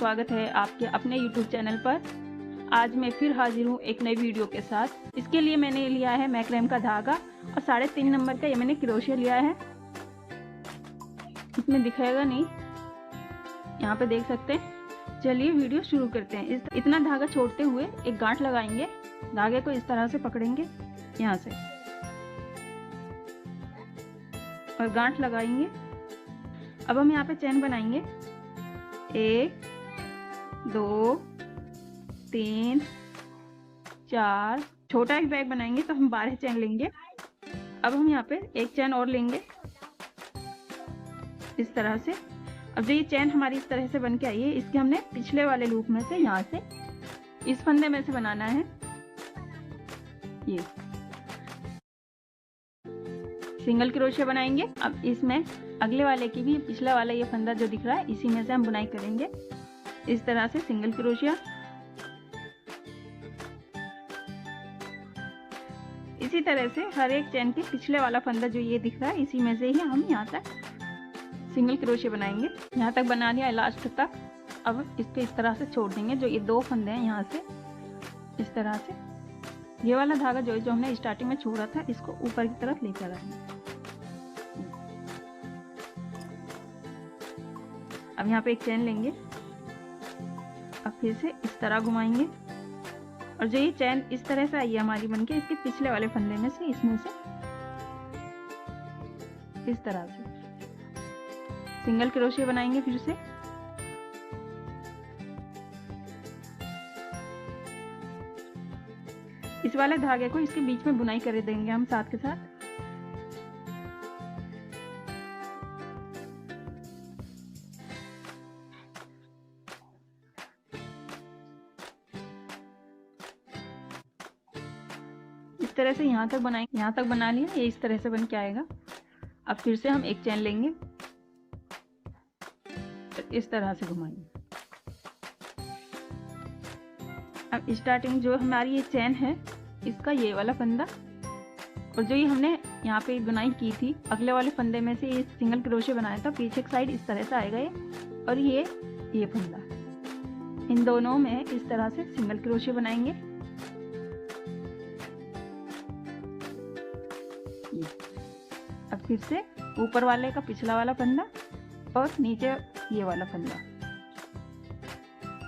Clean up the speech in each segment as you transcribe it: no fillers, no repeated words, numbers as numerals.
स्वागत है आपके अपने YouTube चैनल पर। आज मैं फिर हाजिर हूँ एक नई वीडियो के साथ। इसके लिए मैंने लिया है मैक्रैम का धागा और 3.5 नंबर का ये मैंने क्रोशिया लिया है। इसमें दिखाएगा नहीं, यहाँ पे देख सकते हैं। चलिए वीडियो शुरू करते हैं। इतना धागा छोड़ते हुए एक गांठ लगाएंगे। धागे को इस तरह से पकड़ेंगे यहाँ से और गांठ लगाएंगे। अब हम यहाँ पे चैन बनाएंगे 1 2 3 4। छोटा एक बैग बनाएंगे तो हम 12 चैन लेंगे। अब हम यहाँ पे एक चैन और लेंगे इस तरह से। अब जो ये चैन हमारी इस तरह से बन के आई है, इसके हमने पिछले वाले लूप में से यहाँ से इस फंदे में से बनाना है। ये सिंगल क्रोशिया बनाएंगे। अब इसमें अगले वाले की भी पिछला वाला ये फंदा जो दिख रहा है, इसी में से हम बुनाई करेंगे इस तरह से सिंगल क्रोशिया। इसी तरह से हर एक चैन के पिछले वाला फंदा जो ये दिख रहा है, इसी में से ही हम यहाँ तक सिंगल क्रोशिया बनाएंगे। यहाँ तक बना लिया लास्ट तक। अब इसको इस तरह से छोड़ देंगे। जो ये 2 फंदे हैं यहाँ से इस तरह से, ये वाला धागा जो हमने स्टार्टिंग में छोड़ा था, इसको ऊपर की तरफ लेकर आएंगे। अब यहाँ पे एक चैन लेंगे। अब फिर से इस तरह घुमाएंगे और जो ये चैन इस तरह से आई है हमारी बनके, इसके पिछले वाले फंदे में से, इसमें से इस तरह से सिंगल क्रोशिया बनाएंगे। फिर से इस वाले धागे को इसके बीच में बुनाई कर देंगे हम साथ के साथ। इस तरह से यहाँ तक बनाएंगे। यहाँ तक बना लिया, ये इस तरह से बन के आएगा। अब फिर से हम एक चैन लेंगे, तो इस तरह से घुमाएंगे। अब स्टार्टिंग जो हमारी ये चैन है, इसका ये वाला फंदा और जो ये हमने यहाँ पे बुनाई की थी, अगले वाले फंदे में से ये सिंगल क्रोशिया बनाया था, पीछे की साइड इस तरह से आएगा ये। और ये फंदा, इन दोनों में इस तरह से सिंगल क्रोशिया बनाएंगे। अब फिर से ऊपर वाले का पिछला वाला फंदा और नीचे ये वाला फंदा,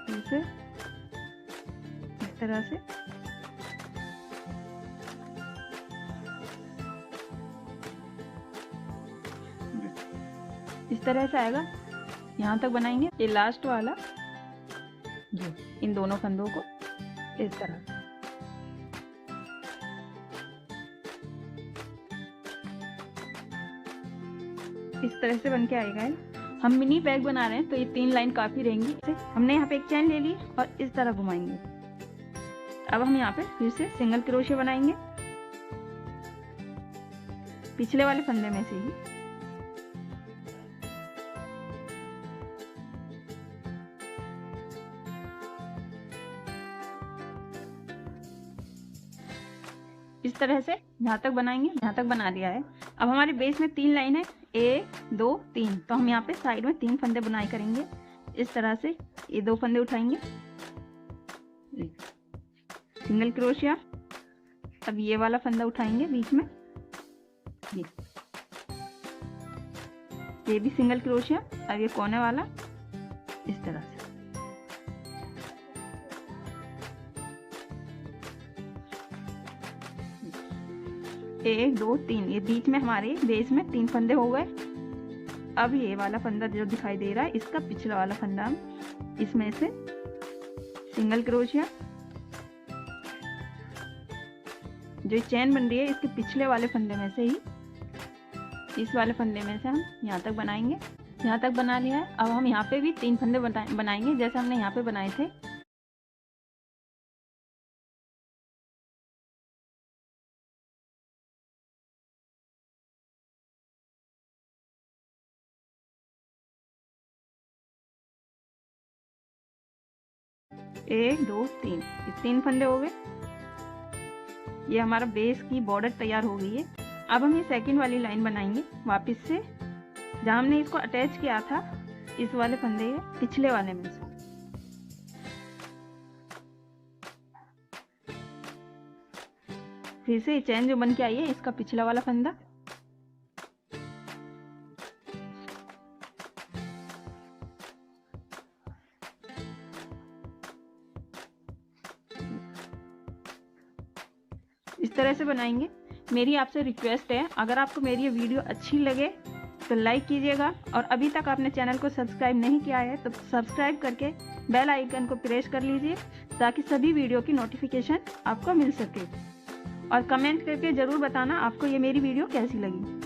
फिर से इस तरह से इस तरह से आएगा। यहाँ तक बनाएंगे। ये लास्ट वाला ये इन दोनों फंदों को इस तरह से। इस तरह से बन के आएगा। हम मिनी बैग बना रहे हैं तो ये 3 लाइन काफी रहेंगी। हमने यहाँ पे एक चैन ले ली और इस तरह घुमाएंगे। अब हम यहाँ पे फिर से सिंगल क्रोशिया बनाएंगे पिछले वाले फंदे में से ही। इस तरह से यहाँ तक बनाएंगे। यहाँ तक बना लिया है। अब हमारे बेस में 3 लाइन है, 1 2 3। तो हम यहाँ पे साइड में 3 फंदे बुनाई करेंगे इस तरह से। ये 2 फंदे उठाएंगे, सिंगल क्रोशिया। अब ये वाला फंदा उठाएंगे बीच में, ये भी सिंगल क्रोशिया। अब ये कोने वाला इस तरह से। 1 2 3, ये बीच में हमारे बेस में 3 फंदे हो गए। अब ये वाला फंदा जो दिखाई दे रहा है, इसका पिछला वाला फंदा हम इसमें से सिंगल क्रोशिया। जो चैन बन रही है, इसके पिछले वाले फंदे में से ही, इस वाले फंदे में से हम यहाँ तक बनाएंगे। यहाँ तक बना लिया है। अब हम यहाँ पे भी 3 फंदे बनाएंगे जैसे हमने यहाँ पे बनाए थे। एक 2 3, ये 3 फंदे हो गए। ये हमारा बेस की बॉर्डर तैयार हो गई है। अब हम ये सेकंड वाली लाइन बनाएंगे वापस से, जहाँ हमने इसको अटैच किया था इस वाले फंदे के पिछले वाले में से। फिर से चैन जो बन के आई है इसका पिछला वाला फंदा, इस तरह से बनाएंगे। मेरी आपसे रिक्वेस्ट है, अगर आपको मेरी ये वीडियो अच्छी लगे तो लाइक कीजिएगा, और अभी तक आपने चैनल को सब्सक्राइब नहीं किया है तो सब्सक्राइब करके बेल आइकन को प्रेस कर लीजिए ताकि सभी वीडियो की नोटिफिकेशन आपको मिल सके। और कमेंट करके ज़रूर बताना आपको ये मेरी वीडियो कैसी लगी।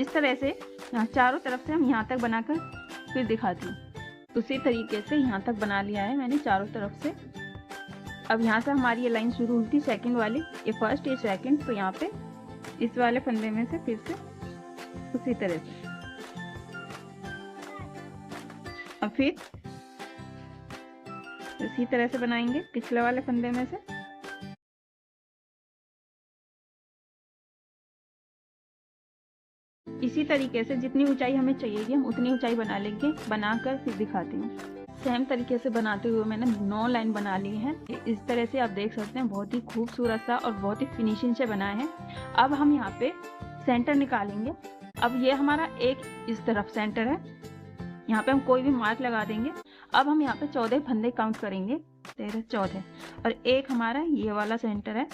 इस तरह से चारों तरफ से हम यहाँ तक बनाकर फिर दिखाती हूँ। उसी तरीके से यहाँ तक बना लिया है मैंने चारों तरफ से। अब यहाँ से हमारी ये लाइन शुरू हुई थी सेकंड वाली, ये फर्स्ट ये सेकंड, तो यहाँ पे इस वाले फंदे में से फिर से उसी तरह से अब फिर इसी तरह से बनाएंगे पिछले वाले फंदे में से। इसी तरीके से जितनी ऊंचाई हमें चाहिए हम उतनी ऊंचाई बना लेंगे, बनाकर फिर दिखाती हूँ। सेम तरीके से बनाते हुए मैंने 9 लाइन बना ली है। इस तरह से आप देख सकते हैं बहुत ही खूबसूरत सा और बहुत ही फिनिशिंग से बनाया है। अब हम यहाँ पे सेंटर निकालेंगे। अब ये हमारा एक इस तरफ सेंटर है, यहाँ पे हम कोई भी मार्क लगा देंगे। अब हम यहाँ पे 14 फंदे काउंट करेंगे, 13 14, और एक हमारा ये वाला सेंटर है।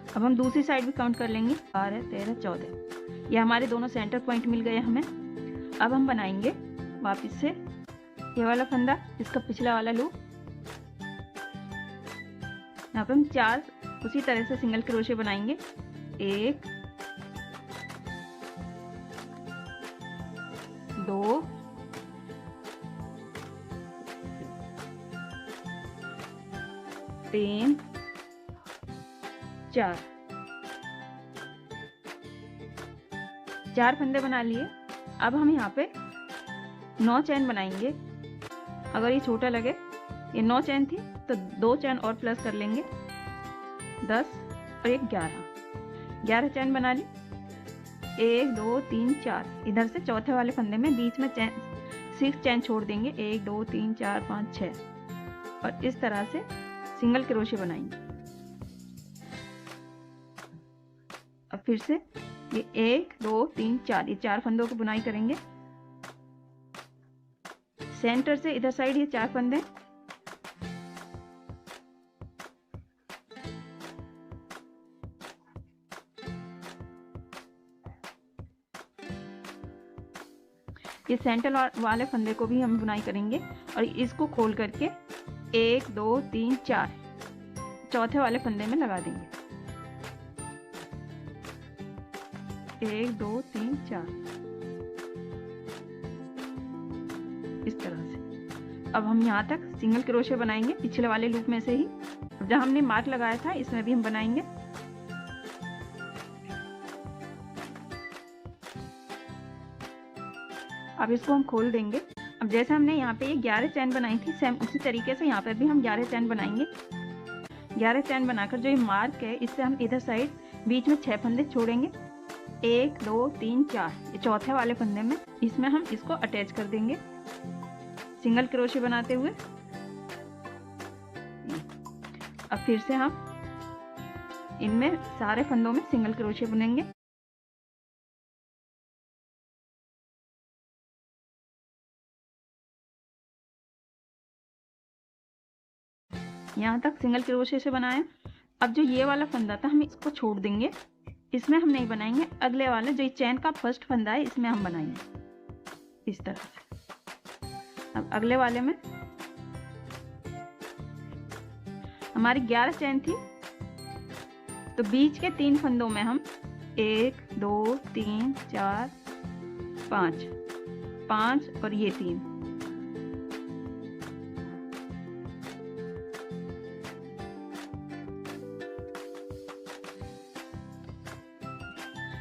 अब हम दूसरी साइड भी काउंट कर लेंगे, 12 13 14, ये हमारे दोनों सेंटर पॉइंट मिल गए हमें। अब हम बनाएंगे वापस से ये वाला फंदा, इसका पिछला वाला लूप। यहाँ पे हम 4 उसी तरह से सिंगल क्रोशे बनाएंगे, 1 2 3 4 फंदे बना लिए। अब हम यहाँ पे 9 चैन बनाएंगे। अगर ये छोटा लगे, ये 9 चैन थी तो 2 चैन और प्लस कर लेंगे, 10 और 1 11 चैन बना ली। 1 2 3 4, इधर से चौथे वाले फंदे में बीच में चैन 6 चैन छोड़ देंगे, 1 2 3 4 5 6, और इस तरह से सिंगल क्रोशे बनाएंगे। अब फिर से ये 1 2 3 4, ये 4 फंदों की बुनाई करेंगे। सेंटर से इधर साइड ये 4 फंदे, ये सेंटर वाले फंदे को भी हम बुनाई करेंगे और इसको खोल करके 1 2 3 4 चौथे वाले फंदे में लगा देंगे, 1 2 3 4, इस तरह से। अब हम यहाँ तक सिंगल क्रोशे बनाएंगे पिछले वाले लूप में से ही, जहाँ हमने मार्क लगाया था इसमें भी हम बनाएंगे। अब इसको हम खोल देंगे। अब जैसे हमने यहाँ पे ये 11 चैन बनाई थी, सेम उसी तरीके से यहाँ पर भी हम 11 चैन बनाएंगे। 11 चैन बनाकर जो ये मार्क है इससे हम इधर साइड बीच में 6 फंदे छोड़ेंगे, 1 2 3 4, ये चौथे वाले फंदे में, इसमें हम इसको अटैच कर देंगे सिंगल क्रोशे बनाते हुए। अब फिर से हम इनमें सारे फंदों में सिंगल क्रोशे बुनेंगे। यहाँ तक सिंगल क्रोशे से बनाया। अब जो ये वाला फंदा था हम इसको छोड़ देंगे, इसमें हम नहीं बनाएंगे, अगले वाले जो चैन का फर्स्ट फंदा है इसमें हम बनाएंगे इस तरह से। अब अगले वाले में हमारी 11 चैन थी, तो बीच के 3 फंदों में हम 1 2 3 4 5 और ये 3,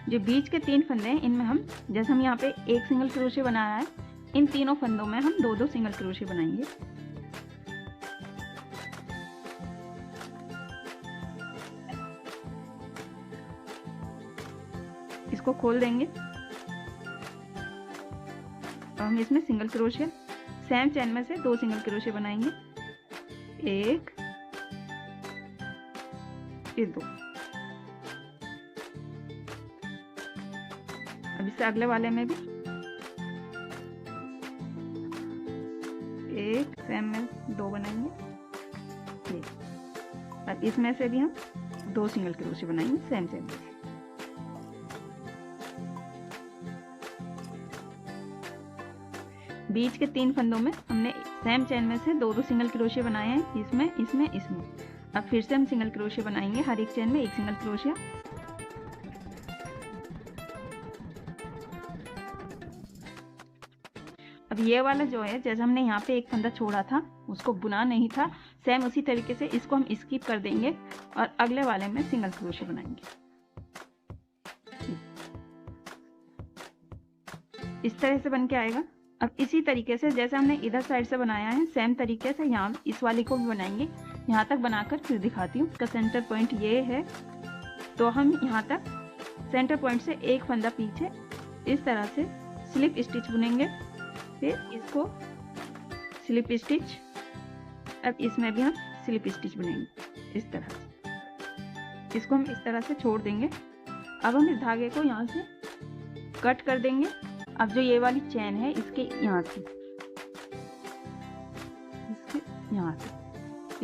जो बीच के 3 फंदे हैं इनमें हम, जैसे हम यहाँ पे एक सिंगल क्रोशे बनाया है, इन तीनों फंदों में हम 2 2 सिंगल क्रोशे बनाएंगे। इसको खोल देंगे। अब हम इसमें सिंगल क्रोशिया सेम चेन में से 2 सिंगल क्रोशिया बनाएंगे, 1 ये 2। अब इससे अगले वाले में भी 1 सेम में 2 बनाएंगे, ये। और इसमें से भी हम 2 सिंगल क्रोशिया बनाएंगे सेम चेन में। बीच के 3 फंदों में हमने सेम चेन में से 2 सिंगल क्रोशिया बनाए हैं, इसमें। अब फिर से हम सिंगल क्रोशिया बनाएंगे, हर एक चेन में 1 सिंगल क्रोशिया। अब ये वाला जो है, जैसे हमने यहाँ पे एक फंदा छोड़ा था, उसको बुना नहीं था, सेम उसी तरीके से इसको हम स्किप कर देंगे और अगले वाले में सिंगल क्रोशिया बनाएंगे। इस तरह से बन के आएगा। अब इसी तरीके से जैसे हमने इधर साइड से बनाया है, सेम तरीके से यहाँ इस वाले को भी बनाएंगे। यहाँ तक बनाकर फिर दिखाती हूँ। इसका सेंटर पॉइंट ये है, तो हम यहाँ तक सेंटर पॉइंट से एक फंदा पीछे इस तरह से स्लिप स्टिच बुनेंगे, फिर इसको स्लिप स्टिच। अब इसमें भी हम स्लिप स्टिच बुनेंगे इस तरह से। इसको हम इस तरह से छोड़ देंगे। अब हम इस धागे को यहाँ से कट कर देंगे। अब जो ये वाली चेन है, इसके यहाँ से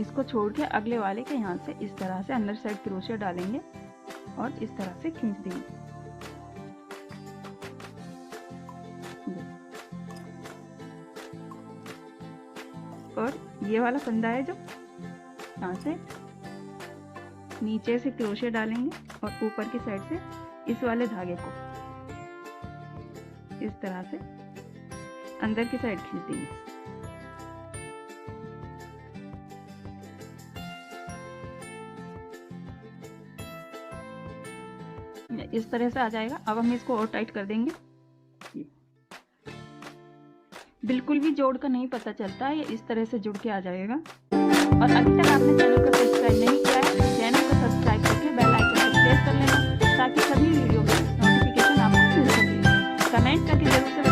इसको छोड़ के अगले वाले के यहाँ से इस तरह से अंदर साइड क्रोशिया डालेंगे और इस तरह से खींच देंगे। और ये वाला फंदा है जो यहाँ से नीचे से क्रोशिया डालेंगे और ऊपर की साइड से इस वाले धागे को इस तरह से अंदर की साइड खींच देंगे। इस तरह से आ जाएगा। अब हम इसको और टाइट कर देंगे। बिल्कुल भी जोड़ कर नहीं पता चलता है, ये इस तरह से जुड़ के आ जाएगा। और अभी तक आपने चैनल को सब्सक्राइब नहीं किया है तो चैनल को सब्सक्राइब करके बेल आइकन को प्रेस कर लेना, ताकि सभी वीडियो के नोटिफिकेशन आपको मिल सके। कमेंट करके जरूर से